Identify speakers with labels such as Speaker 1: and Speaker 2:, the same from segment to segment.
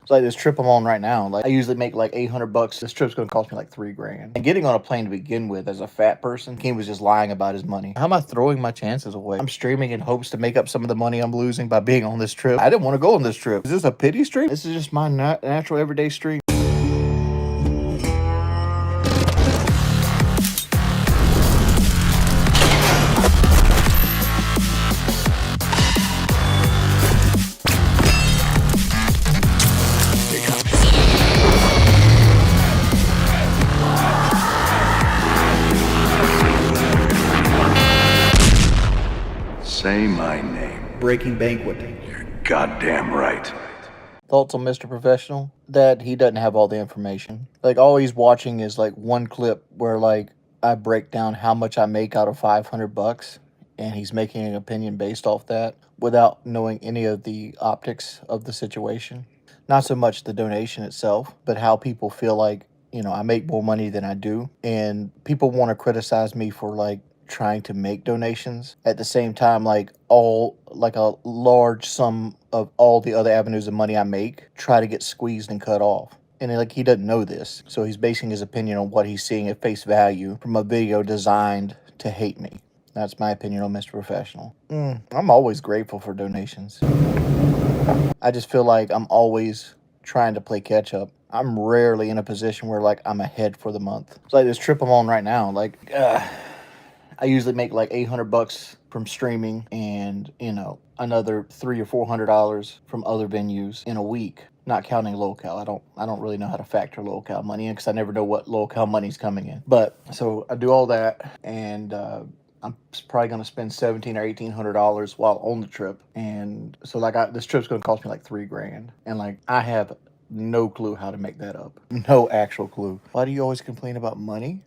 Speaker 1: It's like this trip I'm on right now. Like I usually make like $800. This trip's gonna cost me like $3,000. And getting on a plane to begin with as a fat person, Keem was just lying about his money. How am I throwing my chances away? I'm streaming in hopes to make up some of the money I'm losing by being on this trip. I didn't want to go on this trip. Is this a pity stream? This is just my natural everyday stream.
Speaker 2: Say my name.
Speaker 1: Breaking Banquet.
Speaker 2: You're goddamn right.
Speaker 1: Thoughts on Mr. Professional? That he doesn't have all the information. Like, all he's watching is, like, one clip where, like, I break down how much I make out of $500, and he's making an opinion based off that without knowing any of the optics of the situation. Not so much the donation itself, but how people feel like, you know, I make more money than I do. And people want to criticize me for, like, trying to make donations at the same time, like a large sum of all the other avenues of money I make try to get squeezed and cut off. And like, he doesn't know this, so he's basing his opinion on what he's seeing at face value from a video designed to hate me. That's my opinion on Mr. Professional. I'm always grateful for donations. I just feel like I'm always trying to play catch up. I'm rarely in a position where like I'm ahead for the month. It's like this trip I'm on right now, like I usually make like $800 from streaming and, you know, another $300 or $400 from other venues in a week, not counting locale. I don't really know how to factor locale money in because I never know what locale money's coming in. But so I do all that, and I'm probably going to spend $1,700 or $1,800 while on the trip. And so like this trip's going to cost me like $3,000. And like I have no clue how to make that up. No actual clue. Why do you always complain about money?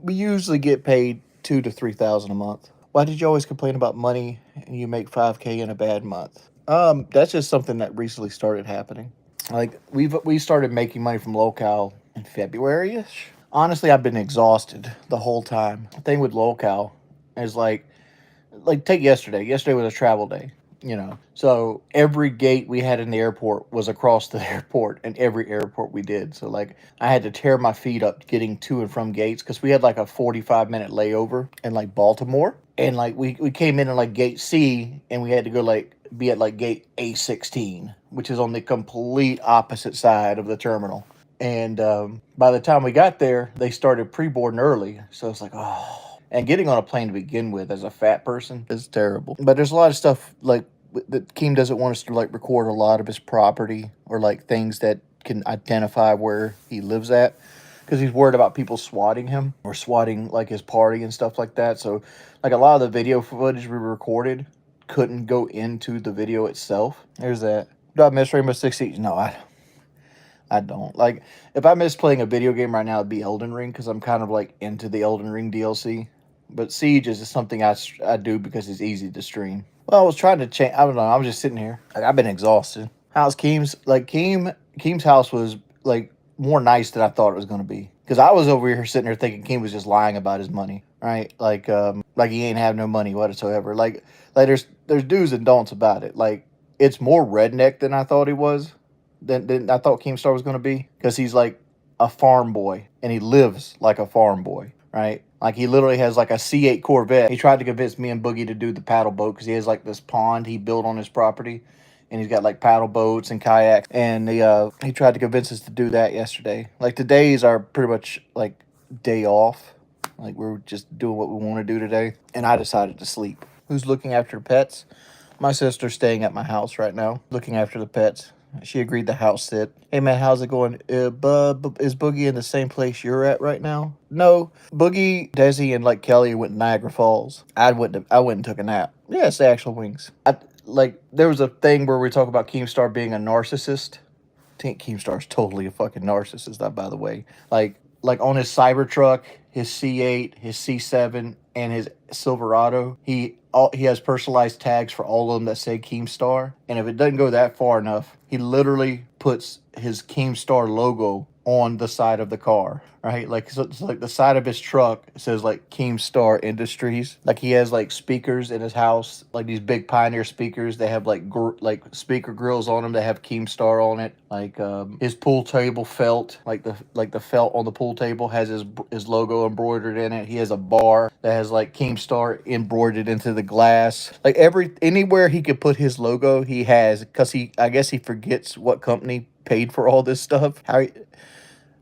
Speaker 1: We usually get paid $2,000 to $3,000 a month. Why did you always complain about money and you make $5,000 in a bad month? That's just something that recently started happening. Like we started making money from locale in February-ish. Honestly, I've been exhausted the whole time. The thing with locale is like take yesterday. Yesterday was a travel day. You know, so every gate we had in the airport was across the airport, and every airport we did. So like I had to tear my feet up getting to and from gates because we had like a 45-minute layover in like Baltimore, and like we came in at like gate C, and we had to go like be at like gate A16, which is on the complete opposite side of the terminal. And by the time we got there, they started pre-boarding early, so it's like, oh. And getting on a plane to begin with as a fat person is terrible. But there's a lot of stuff like that Keem doesn't want us to like record a lot of his property or like things that can identify where he lives at, because he's worried about people swatting him or swatting like his party and stuff like that. So like a lot of the video footage we recorded couldn't go into the video itself. There's that. Do I miss Rainbow Six Siege? No, I don't. Like, if I miss playing a video game right now, it'd be Elden Ring, because I'm kind of like into the Elden Ring DLC. But Siege is just something I do because it's easy to stream. Well, I was trying to change. I don't know. I was just sitting here. Like, I've been exhausted. How's Keem's? Like, Keem's house was like more nice than I thought it was going to be. Because I was over here sitting there thinking Keem was just lying about his money, right? Like he ain't have no money whatsoever. Like there's do's and don'ts about it. Like, it's more redneck than I thought he was. Than I thought Keemstar was going to be. Because he's like a farm boy. And he lives like a farm boy, right? Like, he literally has like a C8 Corvette. He tried to convince me and Boogie to do the paddle boat because he has like this pond he built on his property. And he's got like paddle boats and kayaks. And he tried to convince us to do that yesterday. Like, todays are pretty much like day off. Like, we're just doing what we want to do today. And I decided to sleep. Who's looking after pets? My sister's staying at my house right now, looking after the pets. She agreed to house sit. Hey man, how's it going? Is Boogie in the same place you're at right now? No. Boogie, Desi, and like Kelly went to Niagara Falls. I went and took a nap. Yeah, it's the actual Wings. There was a thing where we talk about Keemstar being a narcissist. I think Keemstar's totally a fucking narcissist, by the way. Like on his Cybertruck, his C8, his C7, and his Silverado, he has personalized tags for all of them that say Keemstar. And if it doesn't go that far enough, he literally puts his Keemstar logo on the side of the car, right? Like, so it's like the side of his truck says like Keemstar Industries. Like he has like speakers in his house, like these big Pioneer speakers. They have like speaker grills on them that have Keemstar on it. Like his pool table felt, like the felt on the pool table has his logo embroidered in it. He has a bar that has like Keemstar embroidered into the glass. Like anywhere he could put his logo, he has, because I guess he forgets what company paid for all this stuff.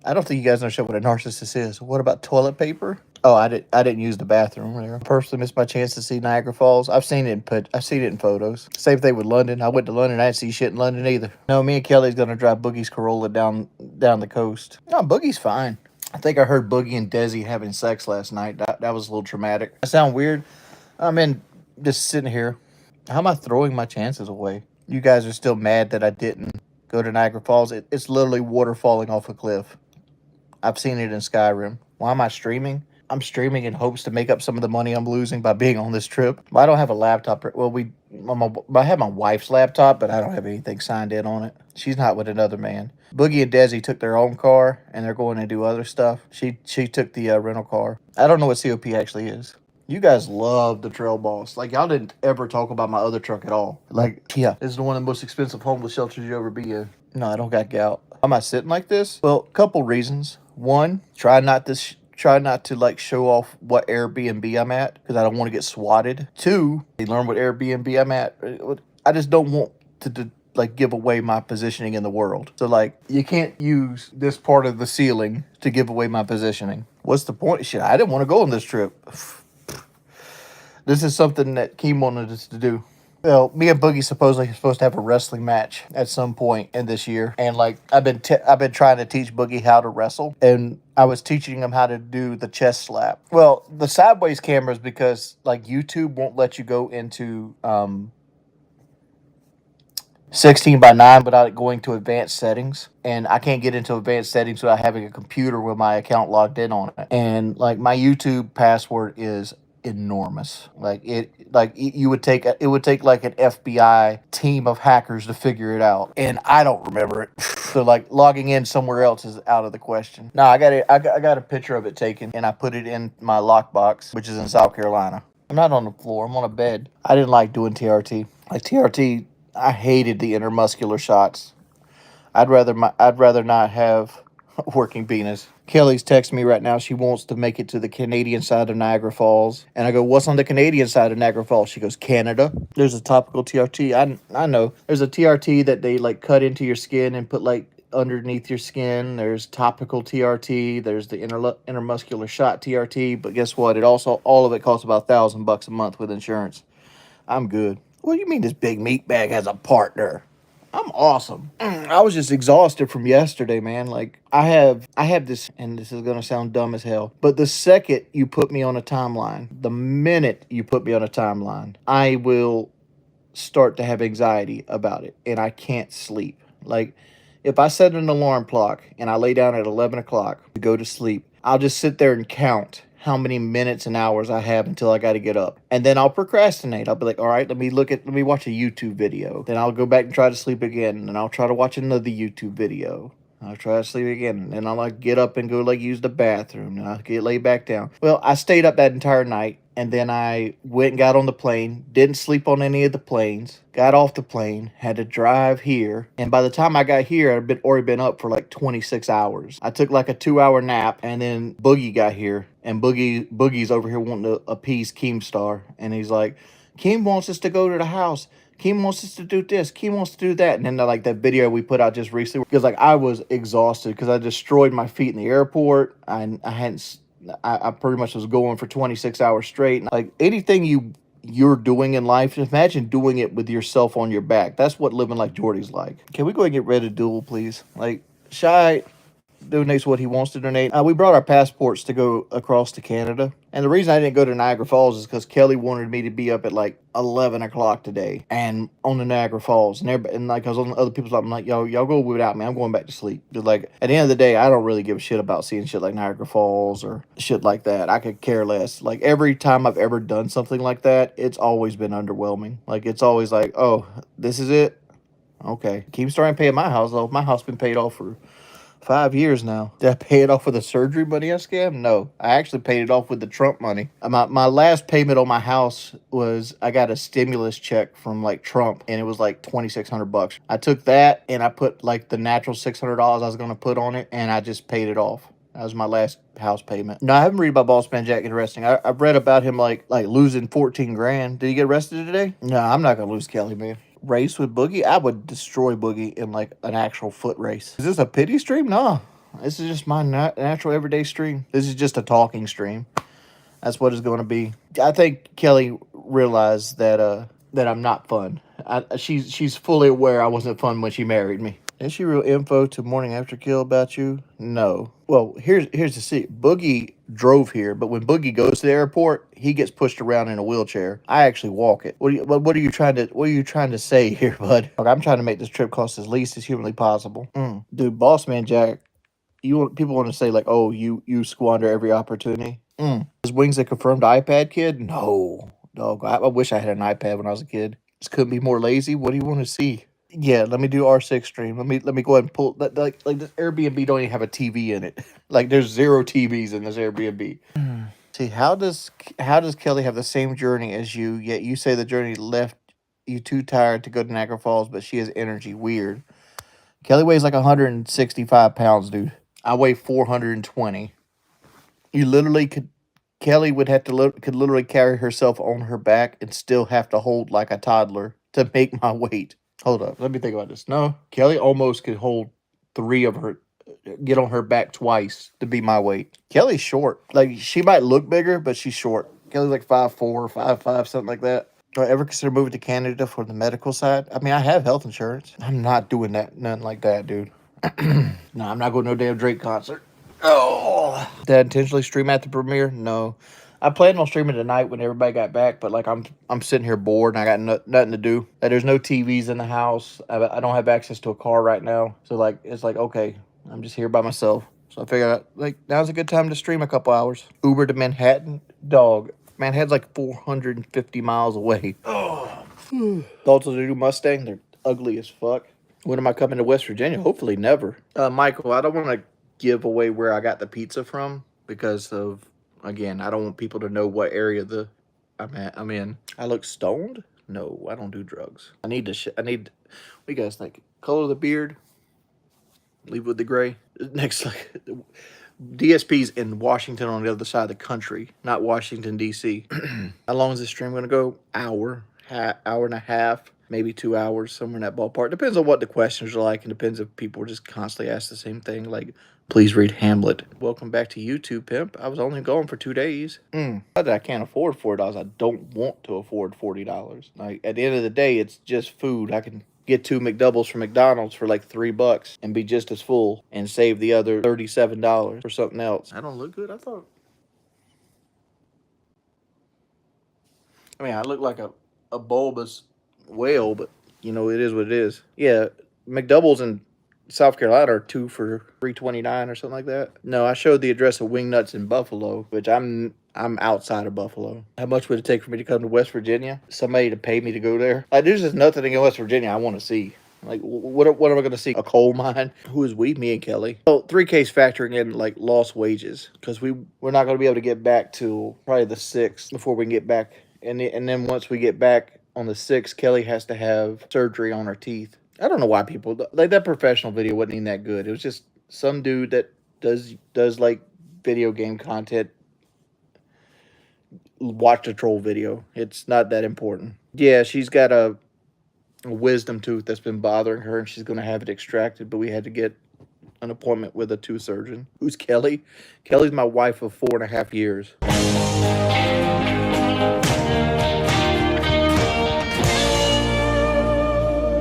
Speaker 1: I don't think you guys understand what a narcissist is. What about toilet paper? Oh, I didn't use the bathroom there. Personally, missed my chance to see Niagara Falls. I've seen it in photos. Same thing with London. I went to London. I didn't see shit in London either. No, me and Kelly's gonna drive Boogie's Corolla down the coast. No, Boogie's fine. I think I heard Boogie and Desi having sex last night. That was a little traumatic. I sound weird. I'm in just sitting here. How am I throwing my chances away? You guys are still mad that I didn't go to Niagara Falls. It's literally water falling off a cliff. I've seen it in Skyrim. Why am I streaming? I'm streaming in hopes to make up some of the money I'm losing by being on this trip. I don't have a laptop. Well, I have my wife's laptop, but I don't have anything signed in on it. She's not with another man. Boogie and Desi took their own car, and they're going to do other stuff. She took the rental car. I don't know what COP actually is. You guys love the Trail Boss. Like, y'all didn't ever talk about my other truck at all. Like, yeah, this is one of the most expensive homeless shelters you ever be in. No, I don't got gout. Why am I sitting like this? Well, couple reasons. One, try not to like show off what Airbnb I'm at, because I don't want to get swatted. Two, learn what Airbnb I'm at. I just don't want to like give away my positioning in the world. So like, you can't use this part of the ceiling to give away my positioning. What's the point? Shit, I didn't want to go on this trip. This is something that Keem wanted us to do. Well, me and Boogie supposedly supposed to have a wrestling match at some point in this year, and like I've been trying to teach Boogie how to wrestle, and I was teaching him how to do the chest slap. Well, the sideways cameras, because like YouTube won't let you go into 16:9 without it going to advanced settings, and I can't get into advanced settings without having a computer with my account logged in on it. And like my YouTube password is enormous. It would take like an FBI team of hackers to figure it out, and I don't remember it. So like logging in somewhere else is out of the question. No, I got a picture of it taken, and I put it in my lockbox, which is in South Carolina. I'm not on the floor. I'm on a bed. I didn't like doing TRT. Like TRT, I hated the intermuscular shots. I'd rather not have working penis. Kelly's texting me right now. She wants to make it to the Canadian side of Niagara Falls. And I go, what's on the Canadian side of Niagara Falls? She goes, Canada. There's a topical TRT. I know. There's a TRT that they like cut into your skin and put like underneath your skin. There's topical TRT. There's the intermuscular shot TRT. But guess what? All of it costs about $1,000 a month with insurance. I'm good. What do you mean this big meat bag has a partner? I'm awesome. I was just exhausted from yesterday, man. Like I have this, and this is gonna sound dumb as hell, but the second you put me on a timeline, the minute you put me on a timeline, I will start to have anxiety about it, and I can't sleep. Like if I set an alarm clock and I lay down at 11 o'clock to go to sleep, I'll just sit there and count how many minutes and hours I have until I got to get up. And then I'll procrastinate. I'll be like, all right, let me watch a YouTube video. Then I'll go back and try to sleep again. And I'll try to watch another YouTube video. I'll try to sleep again. And I'll like get up and go like use the bathroom. And I'll get laid back down. Well, I stayed up that entire night. And then I went and got on the plane. Didn't sleep on any of the planes. Got off the plane. Had to drive here. And by the time I got here, I'd already been up for like 26 hours. I took like a 2-hour nap. And then Boogie got here. And Boogie's over here wanting to appease Keemstar. And he's like, Keem wants us to go to the house. Keem wants us to do this. Keem wants to do that. And then like that video we put out just recently. Because like I was exhausted. Because I destroyed my feet in the airport. I pretty much was going for 26 hours straight. Like anything you're doing in life, just imagine doing it with yourself on your back. That's what living like Jordy's like. Can we go ahead and get rid of Duel, please? Like, Shy donates what he wants to donate. We brought our passports to go across to Canada. And the reason I didn't go to Niagara Falls is because Kelly wanted me to be up at like 11 o'clock today and on the Niagara Falls. And like I was on other people's like, I'm like, y'all go without me. I'm going back to sleep. But like at the end of the day, I don't really give a shit about seeing shit like Niagara Falls or shit like that. I could care less. Like every time I've ever done something like that, it's always been underwhelming. Like it's always like, oh, this is it? Okay. Keemstar ain't paying my house though. My house been paid off for 5 years now. Did I pay it off with the surgery money I scammed? No. I actually paid it off with the Trump money. My last payment on my house was I got a stimulus check from like Trump, and it was like $2,600. I took that and I put like the natural $600 I was going to put on it, and I just paid it off. That was my last house payment. No, I haven't read about Boss Man Jack get arrested. I've read about him like losing 14 grand. Did he get arrested today? No, I'm not gonna lose Kelly, man. Race with Boogie? I would destroy Boogie in like an actual foot race. Is this a pity stream? No. This is just my natural everyday stream. This is just a talking stream. That's what it's going to be. I think Kelly realized that that I'm not fun. She's fully aware I wasn't fun when she married me. Is she real info to morning after kill about you? No. Well, here's the secret. Boogie drove here, but when Boogie goes to the airport, he gets pushed around in a wheelchair. I actually walk it. What are you trying to say here, bud? Look, I'm trying to make this trip cost as least as humanly possible. Dude, Boss Man Jack, people want to say like, oh, you squander every opportunity. Is Wings a confirmed iPad kid? No. Dog, I wish I had an iPad when I was a kid. Just couldn't be more lazy. What do you want to see? Yeah, let me do R6 stream. Let me go ahead and pull like this Airbnb don't even have a TV in it. Like there's 0 TVs in this Airbnb. See, how does Kelly have the same journey as you, yet you say the journey left you too tired to go to Niagara Falls, but she has energy? Weird. Kelly weighs like 165 pounds, dude. I weigh 420. You literally could. Kelly would have to could literally carry herself on her back and still have to hold like a toddler to make my weight. Hold up, let me think about this. No, Kelly almost could hold 3 of her, get on her back twice to be my weight. Kelly's short. Like, she might look bigger, but she's short. Kelly's like 5'4", 5'5", something like that. Do I ever consider moving to Canada for the medical side? I mean, I have health insurance. I'm not doing that, nothing like that, dude. No, I'm not going to no damn Drake concert. Oh, did I intentionally stream at the premiere? No, I planned on streaming tonight when everybody got back, but like I'm sitting here bored and I got nothing to do. There's no TVs in the house. I don't have access to a car right now, so like it's like okay, I'm just here by myself. So I figured out like now's a good time to stream a couple hours. Uber to Manhattan, dog. Manhattan's like 450 miles away. Oh, thoughts of the new Mustang? They're ugly as fuck. When am I coming to West Virginia? Hopefully never. Michael, I don't want to give away where I got the pizza from because of, again, I don't want people to know what area I'm in. I look stoned? No, I don't do drugs. I need what do you guys think? Color of the beard? Leave with the gray? Next, like, DSP's in Washington on the other side of the country, not Washington, D.C. How long is this stream going to go? Hour and a half. Maybe 2 hours, somewhere in that ballpark. Depends on what the questions are like, and depends if people just constantly ask the same thing, like, please read Hamlet. Welcome back to YouTube, pimp. I was only gone for 2 days. Not that I can't afford $40. I don't want to afford $40. Like, at the end of the day, it's just food. I can get 2 McDoubles from McDonald's for like $3 and be just as full and save the other $37 for something else. I don't look good? I thought... I mean, I look like a bulbous whale, but you know, it is what it is. Yeah, McDoubles in South Carolina are 2 for $3.29 or something like that. No, I showed the address of Wingnuts in Buffalo, which I'm outside of Buffalo. How much would it take for me to come to West Virginia? Somebody to pay me to go there? Like, there's just nothing in West Virginia I want to see. Like, what am I going to see? A coal mine? Who is we? Me and Kelly. Oh, 3K's factoring in, like, lost wages. Because we're not going to be able to get back to probably the 6th before we can get back. And then once we get back on the 6th, Kelly has to have surgery on her teeth. I don't know why people... Like, that professional video wasn't even that good. It was just some dude that does like, video game content. Watch a troll video. It's not that important. Yeah, she's got a wisdom tooth that's been bothering her, and she's going to have it extracted, but we had to get an appointment with a tooth surgeon. Who's Kelly? Kelly's my wife of 4.5 years.